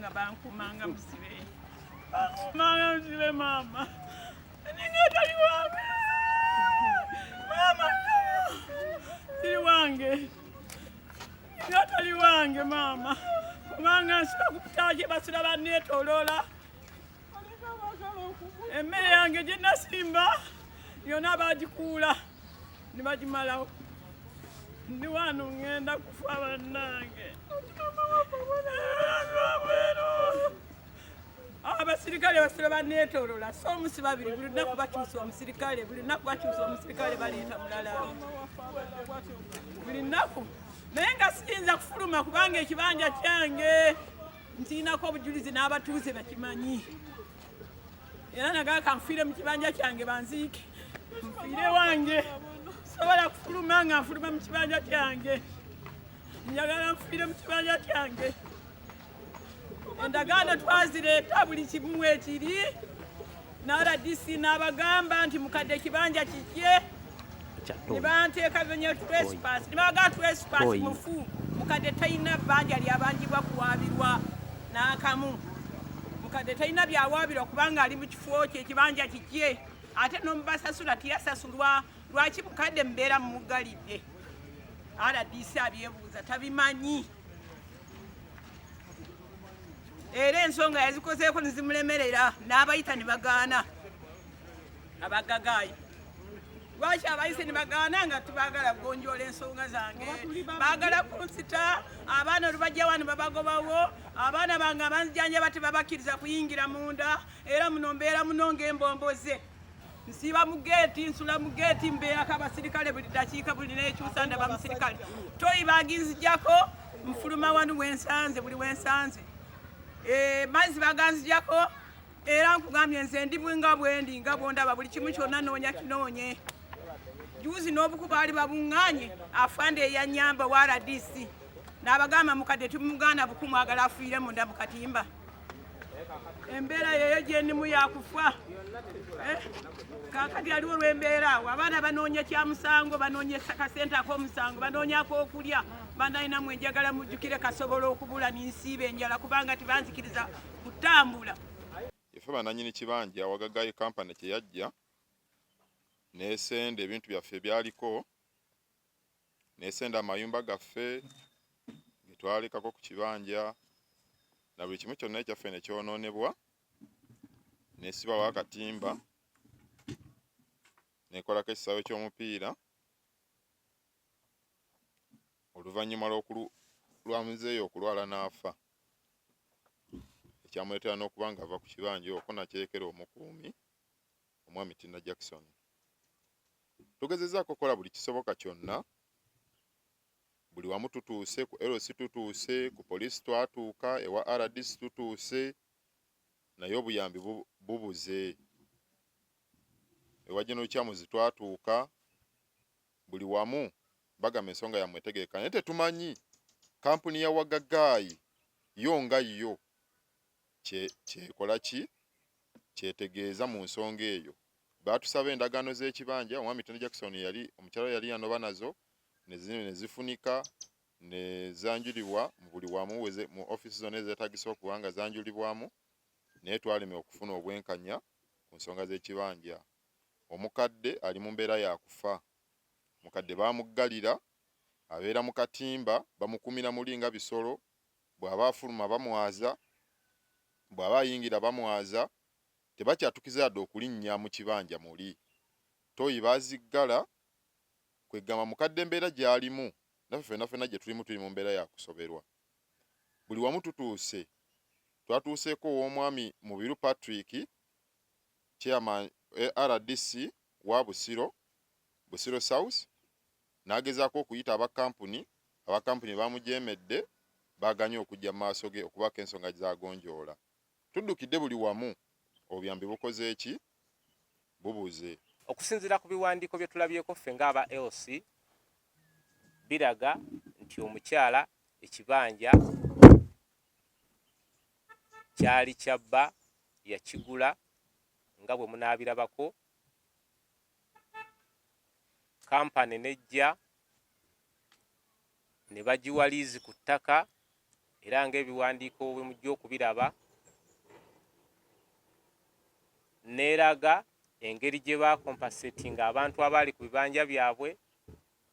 nga bankumanga musibe. Bankumanga musibe mama. Ninga tali wange. Mama. Tali wange. Ninga tali wange mama. Kubanga nsika kutaje basula banetolola. Emmere yange gye nasimba yonna bagikuula ne bagimalawo. Ndi wano ngenda kufa bannange. Abasirikale basula banetolola so omusi babiri buli lunaku bakyusa omusirikale buli lunaku bakyusa omusirikale baleeta mulala buli lunaku naye nga siyinza kufuluma kubanga ekibanja kyange ntiinako obujulizi n'abatuuze bakimanyi era nagaka nfiire mu kibanja kyange banziike nfiire wange sobola kufuluma nga nfuluma mu kibanja kyange njagala nfiire mu kibanja kyange endagaano twazireeta buli kimu ekiri RDC n'abagamba nti mukadde ekibanja kikye ne banteeka byenye trespass ne baga trespass mufu mukadde talina bbanja lyabangibwa kuwaabirwa n'akamu mukadde talina byawaabirwa kubanga ali mu kifo kye ekibanja kikye ate n'omubasasula tiyasasulwa lwaki mukadde mbeera mumugalidde RDC abyebuuza tabimanyi era ensonga yazikozeeko nezimulemerera n'abayita ne bagaana abagagaayi lwaki abayise ne bagaana nga tubagala kugonjoola ensonga zange baagala kunsita abaana olubajja wano babagobawo abaana bange abanzijanjaba tebabakkiriza kuyingira munda era muno mbeera muno ng'embomboze nsiiba mu geeti nsula mu geeti mbeerako abasirikale buli dakiika buli neekyusa ndaba musirikale toyi baginzijjako nfuluma wanu wensanze buli wensanze mazzi baganzijjako era nkugambye nze ndi nga bwendi nga bwondaba buli kimu kyonna noonya kinoonye juzi n'obuku baali babuŋŋaanye afande eyanyamba wa RDC n'abagamba mukadde tumugaana buku mwagala afiire munda mu katimba embeera yeyo gyendimu yakufa kakati aliwo olw'embeera awo abaana banoonya kyamusango banoonya kasente ak'omusango banoonya ak'okulya banalinamu enjagala mujjukire kasobola okubula ninsiiba enjala kubanga tebanzikiriza kutambula ife bananyini kibanja Wagagaayi kampani kye yajja nesenda ebintu byaffe byaliko nesenda amayumba gaffe getwalikako ku kibanja na buli kimu kyonna ekyaffe ne kyonoonebwa nesibawo akatimba nekolako ekisaawe ky'omupiira oluvannyuma lwa muzeeyi okulwala n'afa ekyamuleetera n'okuba nga ava ku kibanja okwo nakyekera omukuumi omwami Tina Jackson. Tugezezzaako okukola buli kisoboka kyonna buli wamu tutuuse ku LC tutuuse ku poliisi twatuuka ewa RDC tutuuse naye obuyambi bubuze ewa General Kyamuzi twatuuka buli wamu bagamba ensonga yammwe etegeeka naye tetumanyi kampuni ya Wagagaayi yo nga yo kyekola ki kyetegeeza mu nsonga eyo batusaba endagaano z'ekibanja omwami Tina Jackson omukyalo yali yanoba nazo nezifunika nezanjulibwa mu buli wamu mu office zonna ezeetagisa okuba nga zanjulibwamu naye twalemye okufuna obwenkanya ku nsonga z'ekibanja. Omukadde ali mu mbeera yakufa mukadde bamuggalira abeera mu katimba bamukumira muli nga bisolo bw'aba afuluma bamwaza bw'aba ayingira bamwaza tebakyatukiza yadde okulinnya mu kibanja muli toyi baziggala kwegamba mukadde embeera gy'alimu naffe ffenna gye tuli mu mbeera yakusoberwa buli wamu tutuuse twatuuseeko ow'omwami Mubiru Patrick chairman RDC wa Busiro South n'agezaako okuyita abakampuni bamujemedde baganye okujja mu maaso ge okubaka ensonga zagonjoola tuddukidde buli wamu obuyambi bukoze eki bubuze okusinziira ku biwandiiko bye tulabyeko ffe ng'aba LC biraga nti omukyala ekibanja kyali kyabba yakigula nga bwe munaabirabako kampani nejja ne bagiwa liizi ku ttaka era ng'ebiwandiiko bwe mujja okubiraba neeraga engeri gye bakompasetinga abantu abaali ku bibanja byabwe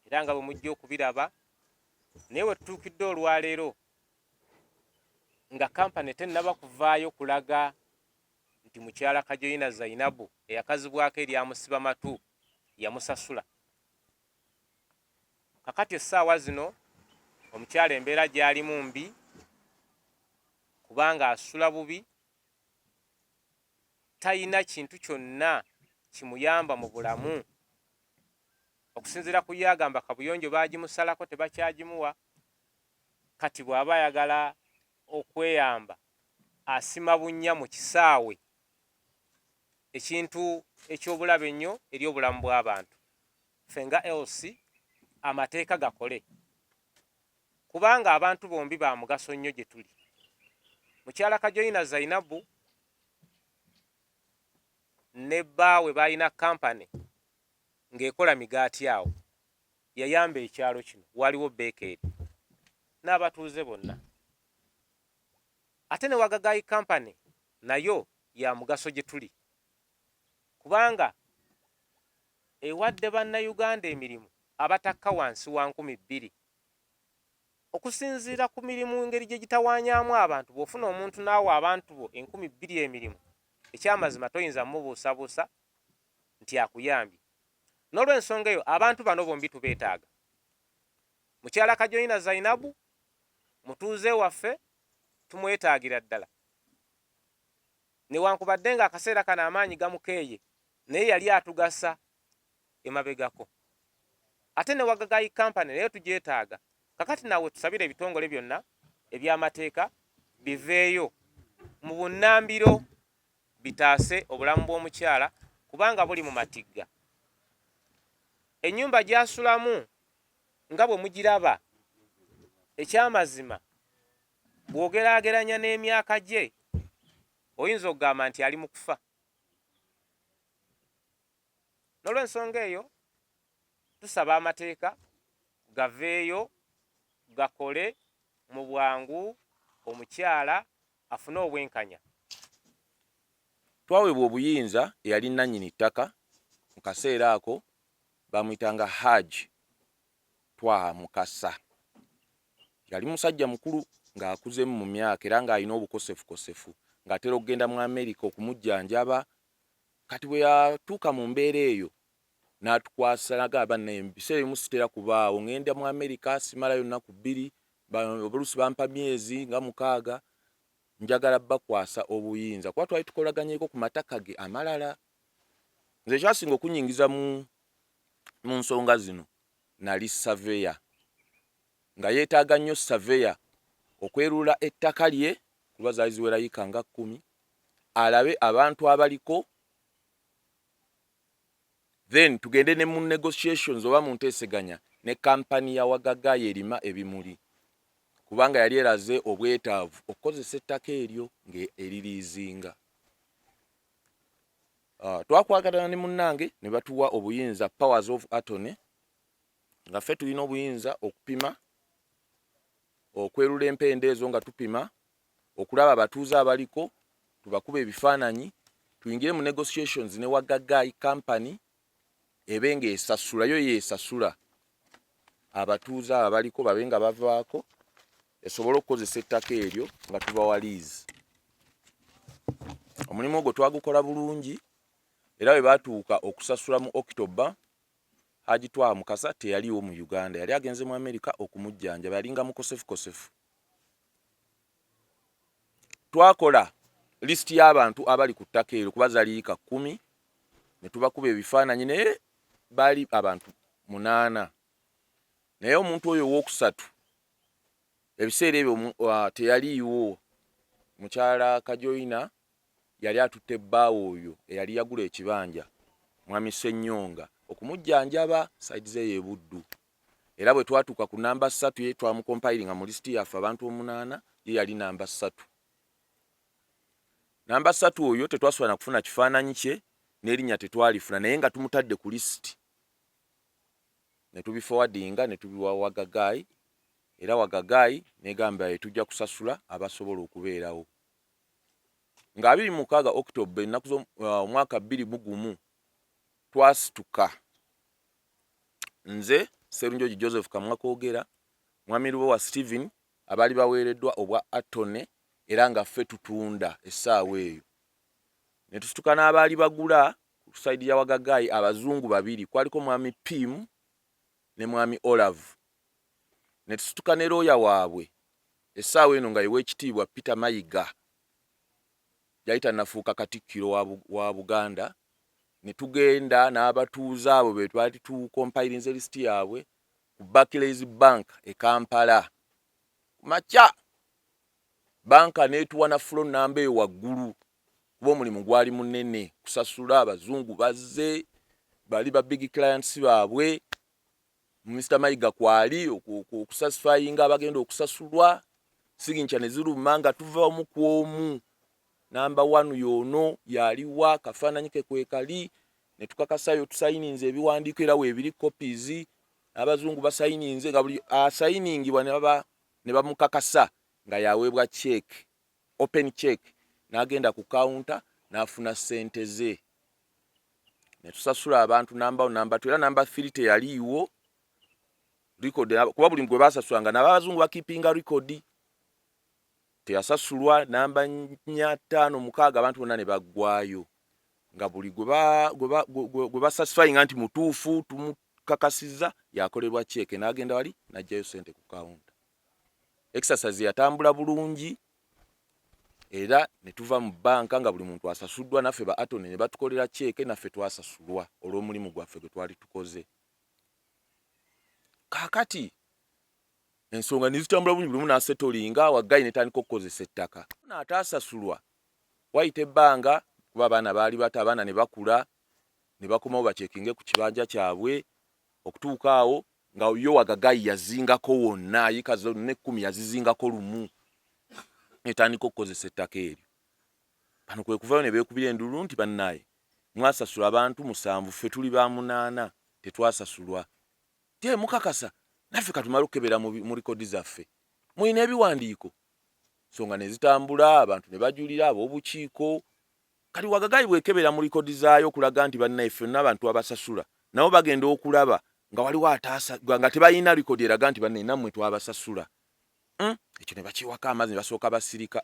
era nga bwe mujja okubiraba. Naye we tutuukidde olwaleero nga kampani tennaba kuvaayo kulaga nti mukyala Kajoyina Zainabu eyakazibwako eryamusiba matu yamusasula. Kakati essaawa zino omukyala embeera gy'alimu mbi kubanga asula bubi, tayina kintu kyonna kimuyamba mu bulamu. Okusinziira ku ye agamba kabuyonjo baagimusalako tebakyagimuwa. Kati bw'aba ayagala okweyamba asima bunnya mu kisaawe, ekintu eky'obulabe ennyo eri obulamu bw'abantu. Ffe nga LC amateeka gakole kubanga abantu bombi ba mugaso nnyo gye tuli. Mukyala Kajoyina Zainabu ne bbaawe baalina kampani ng'ekola migaati awo, yayamba ekyalo kino, waliwo beekeri n'abatuuze bonna. Ate ne Wagagayi kampani nayo ya mugaso gye tuli kubanga ewadde bannayuganda emirimu abatakka wansi wa 2,000. Okusinziira ku mirimu ngeri gye gitawaanyaamu abantu, bw'ofuna omuntu naawe abantu bo 2,000 emirimu, ekyamazima toyinza mmubuusabuusa nti akuyambye. N'olw'ensonga eyo abantu bano bombi tubeetaaga. Mukyala Kajoyina Zainabu mutuuze waffe tumwetaagira ddala. Newankubadde nga akaseera kano amaanyi gamukeeye, naye yali atugasa emabegako. Ate ne Wagagayi kampani naye tugyetaaga. Kakati nawe tusabire ebitongole byonna eby'amateeka biveeyo mu bunnambiro bitaase obulamu bw'omukyala kubanga buli mu matigga. Ennyumba gy'asulamu nga bwe mugiraba, ekyamazima bw'ogeraageranya n'emyaka gye oyinza okugamba nti ali mu kufa. N'olw'ensonga eyo tusaba amateeka gaveeyo gakole mu bwangu omukyala afune obwenkanya. Twaweebwa obuyinza eyali nannyini ttaka mu kaseera ako bamuyitanga Haji Twaha Mukasa. Yali musajja mukulu ng'akuzemu mu myaka era ng'alina obukosefukosefu ng'atera okugenda mu Amerika okumujjanjaba. Kati bwe yatuuka mu mbeera eyo n'atukwasa n'agamba naye biseera ebimu sitera kubaawo, ngenda mu Amerika simalayo nnaku 2, oluusi bampa myezi nga 6, njagala bakwasa obuyinza kuba twali tukolaganyeko ku mataka ge amalala. Nze ekyasinga okunyingiza mu nsonga zino nali surveyor, nga yeetaaga nnyo surveyor okwerula ettaka lye kuba zaali ziwera yika nga 10, alabe abantu abaliko, then tugende ne mu negotiations oba mu nteeseganya ne kampani ya Wagagayi erima ebimuli kubanga yali eraze obwetaavu okukozesa ettaka eryo ng'eririizinga. Twakwagana ne munnange ne batuwa obuyinza powers of attorney nga ffe tulina obuyinza okupima, okwerula empenda ezo nga tupima, okulaba abatuuze abaliko, tubakuba ebifaananyi, tuyingire mu negotiations ne Wagagayi kampani ebe ng'esasula, yo yeesasula abatuuze abaliko babe nga bavaako, esobole okukozesa ettaka eryo nga tubawa liizi. Omulimu ogwo twagukola bulungi era bwe baatuuka okusasula mu October, Haji Twaha Mukasa teyaliwo mu Uganda, yali agenze mu Amerika okumujjanjaba, yalinga mukosefukosefu. Twakola lisiti y'abantu abali ku ttaka eryo kuba zaali yika 10, ne tubakuba ebifaananyi naye baali abantu 8. Naye omuntu oyo owookusatu ebiseera ebyo teyaliiwo. Mukyala Kajoyina yali atutte bbaawo oyo eyali yagula ekibanja, Mwami Ssennyonga, okumujjanjaba saidi ze ye Buddu. Era bwe twatuuka ku namba 3 ye twamukompilinga mu lisiti yaffe abantu 8, ye yali namba 3. Namba 3 oyo tetwasobola na kufuna kifaananyi kye n'erinnya tetwalifuna, naye nga tumutadde ku lisiti ne tubiforwardinga ne tubiwa Wagagayi era Wagagayi negamba etujja kusasula abasobola okubeerawo. Nga 26 Oktoba ennaku omwaka 2021 twasituka nze Sserunjogi Joseph Kamwakoogera, Mwami Lubowa Stephen abali baweereddwa obwa atone era nga ffe tutunda essaawa eyo. Ne tusituka n'abaali bagula ku saidi ya Wagagayi abazungu babiri, kwaliko Mwami Pim ne Mwami Olave. Ne tusituka ne looya waabwe essaawa eno nga yeweekitiibwa Peter Mayiga yali tannafuuka Katikkiro wa Buganda. Ne tugenda n'abatuuze abo be twali tukompirinze lisiti yaabwe ku Barclays Bank e Kampala. Makya banka neetuwa na floor namba eyo waggulu kuba omulimu gwali munene, kusasula abazungu bazze bali ba big clients baabwe. Mr. Mayiga kwali okusatisfyinga abagenda okusasulwa, signature ne ziruma nga tuva omu ku omu. Namba 1 yono yaliwa kafaananyi ke kwekali, ne tukakasayo tusayininze ebiwandiiko era weebiri copies, abazungu basayininze nga buli asayiningibwa ne bamukakasa nga yaweebwa check, open check, n'agenda ku counter n'afuna ssente ze. Ne tusasula abantu namba 1 namba 2 era namba 3 teyaliiwo record kuba buli gwe basasulanga n'abazungu bakipinga record. Teyasasulwa namba 4, 5, 6 abantu bonna ne baggwayo nga buli gwe basatisfyinga nti mutuufu tumukakasiza yakolerwa check n'agenda wali n'ajjayo ssente ku counter. Exercise yatambula bulungi era ne tuva mu banka nga buli muntu asasuddwa, naffe ba atone ne batukolera check naffe twasasulwa olw'omulimu gwaffe gwe twali tukoze. Kaakati ensonga nizitambula bulungi, buli muntu n'asetolinga, Wagagayi netandika okukozesa ettaka. N'ataasasulwa wayita ebbanga kuba abaana baali bato, abaana ne bakula ne bakomawo bacekinge ku kibanja kyabwe okutuuka awo nga yo Wagagayi yazingako wonna, yika zonna 10 yazizingako lumu, netandika okukozesa ettaka eryo. Bano kwe kuvayo ne beekubira endulu nti bannaye mwasasula abantu 7, ffe tuli ba 8 tetwasasulwa. Tie mukakasa naffe katumala okukebera mu likodi zaffe, mulina ebiwandiiko. Nsonga ne zitambula, abantu ne bajulira ab'obukiiko. Kati Wagagayi bwekebera mu likodi zaayo okulaga nti bannaye ffenna abantu abasasula, nabo bagenda okulaba nga waliwo nga tebalina likodi eraga nti bannaye nammwe twabasasula. Ekyo ne bakiwako amazzi ne basooka basirika.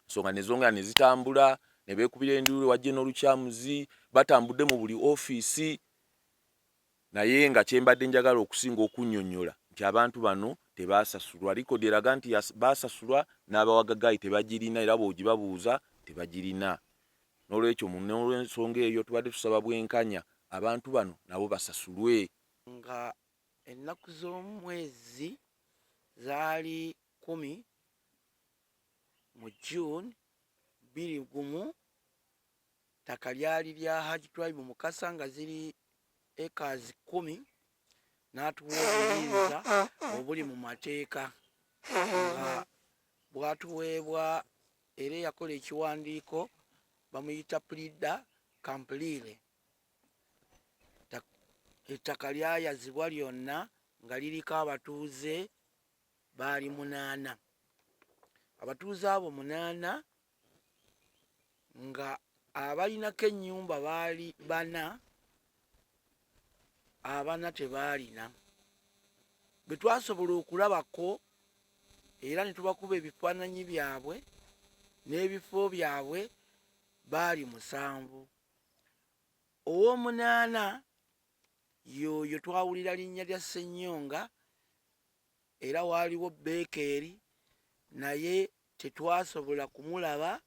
Nsonga ne zongera ne zitambula, ne beekubira endulu wajje n'olukyamuzi, batambudde mu buli ofiisi. Naye nga kyembadde njagala okusinga okunnyonnyola nti abantu bano tebaasasulwa. Likodi eraga nti baasasulwa n'abawagagayi tebagirina, era bw'ogibabuuza tebagirina. N'olwekyo n'olw'ensonga eyo tubadde tusaba bwenkanya abantu bano nabo basasulwe. Nga ennaku z'omwezi zaali 10 mu June 2021, ttaka lyali lya Hajji Tribe Mukasa nga ziri acres 10, n'atuwa obuyinza obuli mu mateeka nga bwatuweebwa era yakola ekiwandiiko bamuyita Prida Kamplile. Ettaka lyayazibwa lyonna nga liriko abatuuze baali 8. Abatuuze abo 8 nga abalinako ennyumba baali 4, abana tebaalina. Bwe twasobola okulabako era ne tubakuba ebifaananyi byabwe n'ebifo byabwe baali 7. Ow'omunaana yoyo twawulira linnya lya Ssennyonga era waaliwo Beekeri, naye tetwasobola kumulaba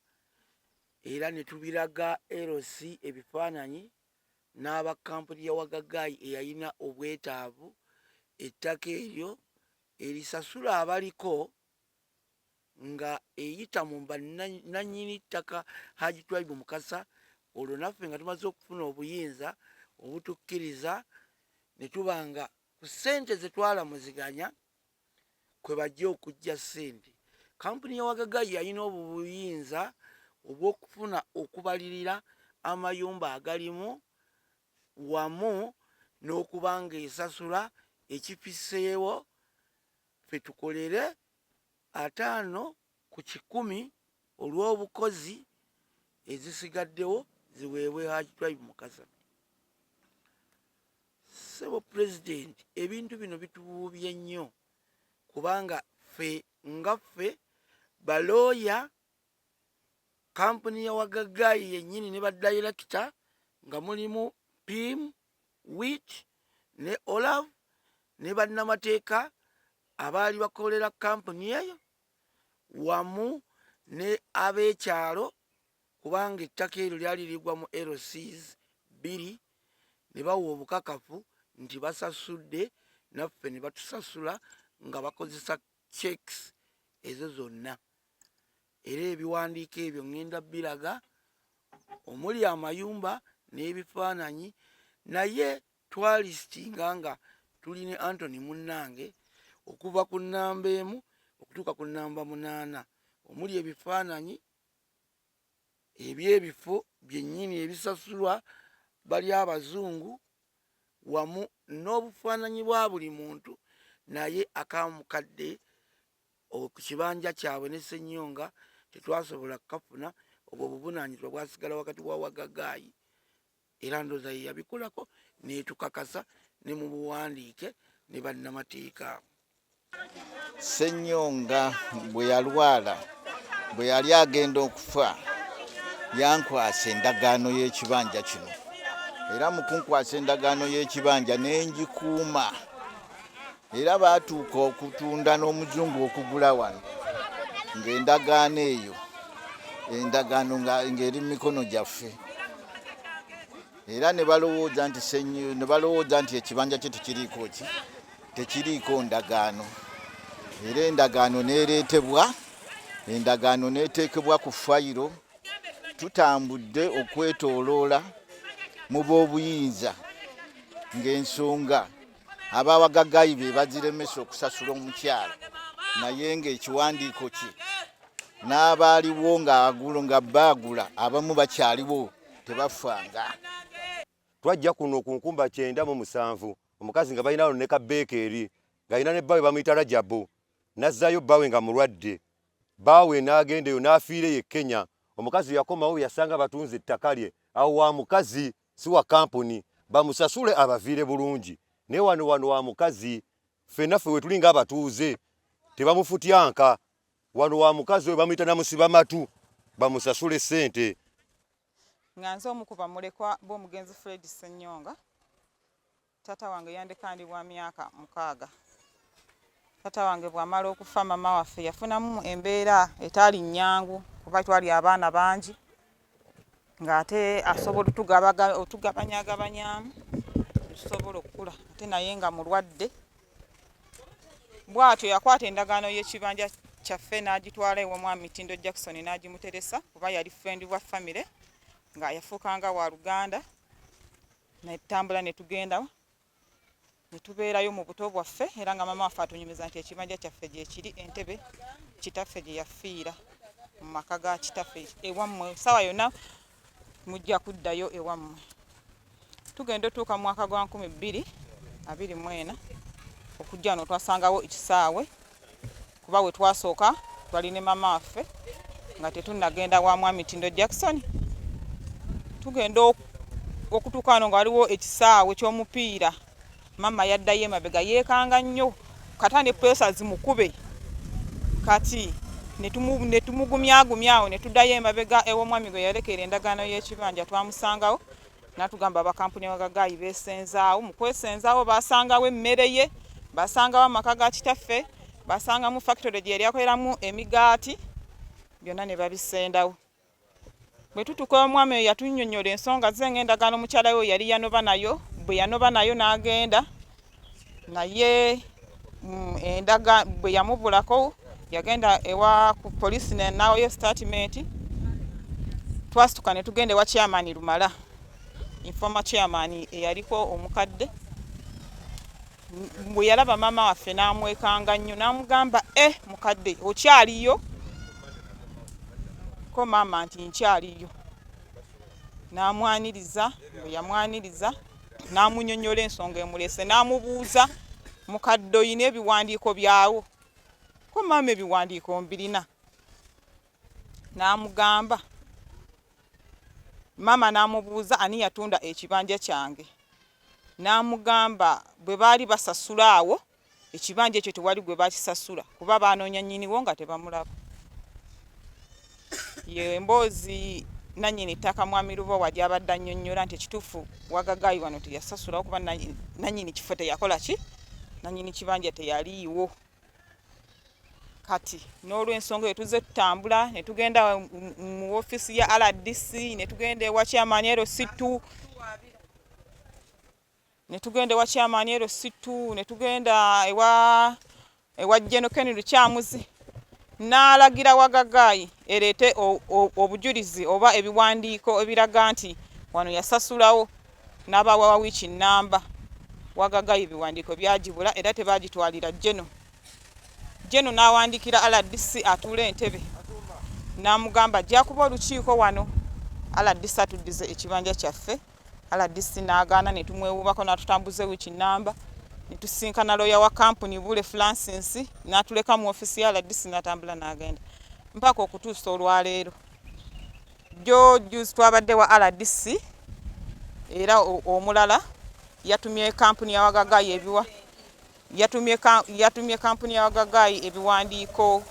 era ne tubiraga LC ebifaananyi n'aba kampuni ya Wagagayi eyalina obwetaavu ettaka eryo erisasula abaliko nga eyita mu bannannyini ttaka Hajji Tribe Mukasa. Olwo naffe nga tumaze okufuna obuyinza obutukkiriza ne tuba nga ku ssente ze twalamuziganya kwe bajja okujja ssente. Kampuni ya Wagagayi yalina obuyinza obw'okufuna okubalirira amayumba agalimu wamu n'okuba nga esasula ekifiseewo ffe tukolere 5 ku 100 olw'obukozi ezisigaddewo ziweebwe Hajji Twaibu Mukasa. Ssebo Pulezidenti, ebintu bino bitubuubye nnyo kubanga ffe nga ffe balooya kampuni ya Wagagaayi yennyini ne badayirekita nga mulimu PIM, WIT ne OLAV ne bannamateeka abaali bakolera kampuni eyo wamu ne ab'ekyalo kubanga ettaka eryo lyali ligwa mu LCs 2 ne bawa obukakafu nti basasudde naffe ne batusasula nga bakozesa checks ezo zonna. Era ebiwandiiko ebyo ngenda biraga omuli amayumba n'ebifaananyi, naye twalistinga nga tuli ne Anthony munnange okuva ku nnamba 1 okutuuka ku nnamba 8 omuli ebifaananyi eby'ebifo byennyini ebisasulwa bali abazungu wamu n'obufaananyi bwa buli muntu, naye akamukadde ku kibanja kyabwe ne Ssenyonga tetwasobola kukafuna. Obwo obuvunaanyizibwa bwasigala wakati wa Wagagaayi, era ndooza ye yabikolako netukakasa ne mu buwandiike ne bannamateeka. Ssenyonga bwe yalwala, bwe yali agenda okufa, yankwasa endagaano y'ekibanja kino, era mu kunkwasa endagaano y'ekibanja ne ngikuuma, era baatuuka okutunda n'omuzungu okugula wano ng'endagaano eyo endagaano ng'eri mu mikono gyaffe, era ne balowooza nti ekibanja kye tekiriiko ndagaano, era endagaano n'ereetebwa, endagaano n'eteekebwa ku fayiro. Tutambudde okwetooloola mu b'obuyinza ng'ensonga abawagagaayi be baziremesa okusasula omukyala, naye ng'ekiwandiiko kye n'abaaliwo nga baagula abamu bakyaliwo tebafanga. Twajja kuno ku nkumba 97 omukazi nga balina ne kabeekeri ng'alina ne bbawe bamuyita Rajabu, n'azzaayo bbawe nga mulwadde, bbawe n'agendeyo n'afiireyo e Kenya. Omukazi yakomawo yasanga batunze ettaka lye, awo wa mukazi si wa kampuni, bamusasule abaviire bulungi. Naye wano wa mukazi ffennaffe we tuli ng'abatuuze tebamufutyanka. Wano wa mukazi we bamuyita namusibamatu, bamusasule ssente. Nga nze omu ku bamulekwa b'omugenzi Fred Ssenyonga. Tata wange yandekandibwa myaka 6. Tata wange bw'amala okufa mama waffe yafunamu embeera etaali nnyangu kuba twali abaana bangi, ng'ate asobola otugabanyagabanyaamu tusobola okukula, ate naye nga mulwadde. Bw'atyo yakwata endagaano y'ekibanja kyaffe n'agitwala ew'omwami Mitindo Jackson n'agimuteresa kuba yali friend wa family, nga yafuukanga wa Luganda. Netambula ne tugenda ne tubeerayo mu buto bwaffe, era nga mama waffe atunyumiza nti ekibanja kyaffe gye kiri Entebbe, kitaffe gye yafiira mu maka ga kitaffe ewammwe. Sawa yonna mujja kuddayo ewammwe. Tugenda otuuka mu mwaka gwa 2024 okujja wano twasangawo ekisaawe kuba we twasooka twali ne mama waffe nga tetunnagenda wa mwami Mitindo Jackson. Tugenda okutuuka wano nga waliwo ekisaawe ky'omupiira, mama yaddayo emabega yeekanga nnyo kata ne pesa zimukube, kati ne tumugumyagumyawo ne tuddayo emabega ew'omwami gwe yalekera endagaano y'ekibanja. Twamusangawo n'atugamba abakampuni Wagagaayi beesenzaawo. Mu kwesenzaawo basangawo emmere ye, basangawo amaka ga kitaffe, basangamu factory gye yali akoleramu emigaati, byonna ne babisendawo. Bwe tutuuka omwami oyo yatunnyonnyola ensonga ze ng'endagaano mukyala we yali yanoba nayo. Bwe yanoba nayo n'agenda naye bwe yamubulako yagenda ewa ku poliisi n'awayo statement. Twasituka ne tugenda ewa chairman Lumala, informer chairman eyaliko omukadde. Bwe yalaba mama waffe n'amwekanga nnyo n'amugamba mukadde okyaliyo? Ko mama nti nkyaliyo. N'amwaniriza, bwe yamwaniriza n'amunnyonnyola ensonga emulese, n'amubuuza mukadde oyina ebiwandiiko byawo? ko maama ebiwandiiko mbirina. N'amugamba, maama n'amubuuza ani yatunda ekibanja kyange. N'amugamba bwe baali basasula awo ekibanja ekyo tewali gwe bakisasula kuba baanoonya nnyiniwo nga tebamulaba. Ye emboozi nannyini ttaka mwami Lubowa gy'abadde annyonnyola nti ekituufu Wagagaayi wano teyasasulawo kuba nannyini kifo teyakola ki, nannyini kibanja teyaliiwo. Kati n'olw'ensonga eyo tuzze tutambula ne tugenda mu woofiisi ya RDC, ne tugenda ewa Chairman Situ, ne tugenda ewa General Ken Lukyamuzi. N'alagira Wagagaayi ereete obujulizi oba ebiwandiiko ebiraga nti wano yasasulawo, n'abawa wiiki nnamba. Wagagaayi ebiwandiiko byagibula era tebaagitwalira Jeno n'awandiikira RDC atuula Entebbe, n'amugamba ajja kuba olukiiko wano. RDC atuddize ekibanja kyaffe. RDC n'agaana, ne tumwewuubako n'atutambuza wiiki nnamba, ne tusinkana lawyer wa kampuni Bule Francis, n'atuleka mu ofiisi ya RDC n'atambula n'agenda mpaka okutuusa olwaleero. Juzi twabadde wa RDC era omulala yatumye kampuni ya Wagagaayi yatumye kampuni ya Wagagaayi ebiwandiiko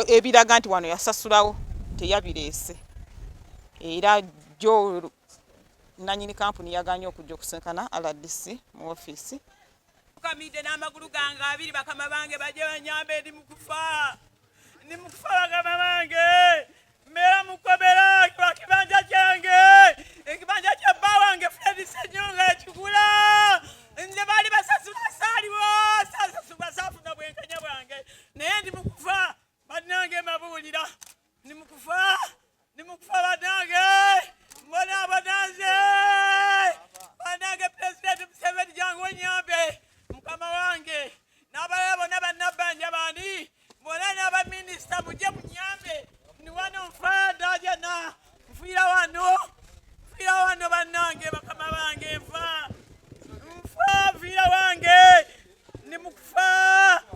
ebiraga nti wano yasasulawo, teyabireese. Era jo nannyini kampuni yaganye okujja okusinkana RDC mu ofiisi. Kamide n'amagulu gange abiri bakama bange bajje banyambe ndi mukufa bakama bange mbeera mukobera kwa kibanja kyange, ekibanja kya bba wange Fred Ssenyonga ekigula. Nze baali basasula saaliwo, saasasula saafuna bwenkanya bwange naye ndi mukufa bannange mbabuulira, ndi mukufa bannange.